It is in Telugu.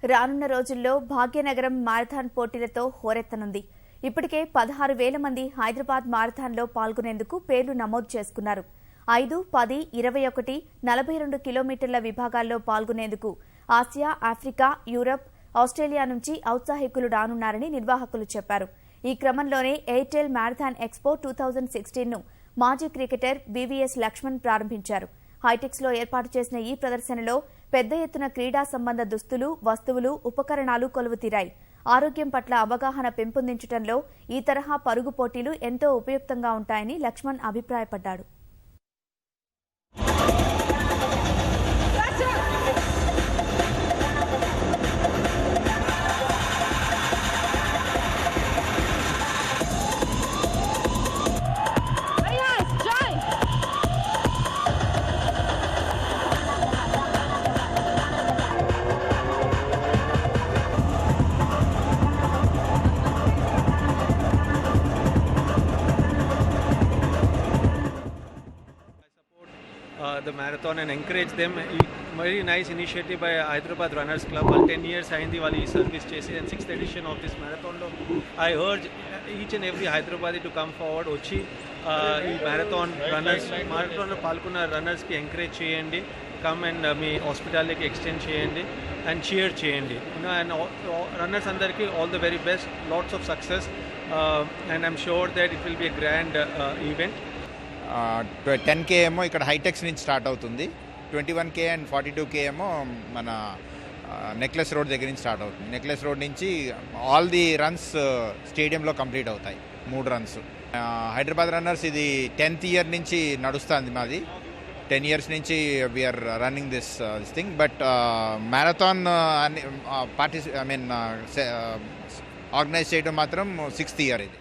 రానున్న రోజుల్లో భాగ్యనగరం మారథాన్ పోటీలతో హోరెత్తనుంది. ఇప్పటికే 16,000 మంది హైదరాబాద్ మారథాన్లో పాల్గొనేందుకు పేర్లు నమోదు చేసుకున్నారు. 5, 10, 21, 42 కిలోమీటర్ల విభాగాల్లో పాల్గొనేందుకు ఆసియా, ఆఫ్రికా, యూరప్, ఆస్ట్రేలియా నుంచి ఔత్సాహికులు రానున్నారని నిర్వాహకులు చెప్పారు. ఈ క్రమంలోనే ఎయిర్టెల్ మారథాన్ ఎక్స్పో 2016ను మాజీ క్రికెటర్ బీవీఎస్ లక్ష్మణ్ ప్రారంభించారు. హైటెక్స్లో ఏర్పాటు చేసిన ఈ ప్రదర్శనలో పెద్ద ఎత్తున క్రీడా సంబంధ దుస్తులు, వస్తువులు, ఉపకరణాలు కొలువుతీరాయి. ఆరోగ్యం పట్ల అవగాహన పెంపొందించడంలో ఈ తరహా పరుగు పోటీలు ఎంతో ఉపయుక్తంగా ఉంటాయని Laxman అభిప్రాయపడ్డాడు. The marathon and encourage them. Very nice initiative by Hyderabad Runners Club. 10 years అయింది వాళ్ళు ఈ సర్వీస్ చేసి, and 6th edition of this marathon లో I urge each and every Hyderabadi to come forward, వచ్చి ఈ మారథాన్లో పాల్గొన్న రన్నర్స్కి ఎంకరేజ్ చేయండి, కమ్ అండ్ మీ హాస్పిటాలిటీకి ఎక్స్టెండ్ చేయండి అండ్ చీర్ చేయండి. అండ్ రన్నర్స్ అందరికీ all the very best, lots of success, and I'm sure that it will be a grand event. 10K ఏమో ఇక్కడ హైటెక్స్ నుంచి స్టార్ట్ అవుతుంది, 21K అండ్ 42K ఏమో మన నెక్లెస్ రోడ్ దగ్గర నుంచి స్టార్ట్ అవుతుంది. నెక్లెస్ రోడ్ నుంచి ఆల్ ది రన్స్ స్టేడియంలో కంప్లీట్ అవుతాయి, 3 రన్స్. హైదరాబాద్ రన్నర్స్ ఇది 10th ఇయర్ నుంచి నడుస్తుంది మాది. 10 years నుంచి we're running this thing. But marathon organise చేయడం మాత్రం 6th ఇయర్ ఇది.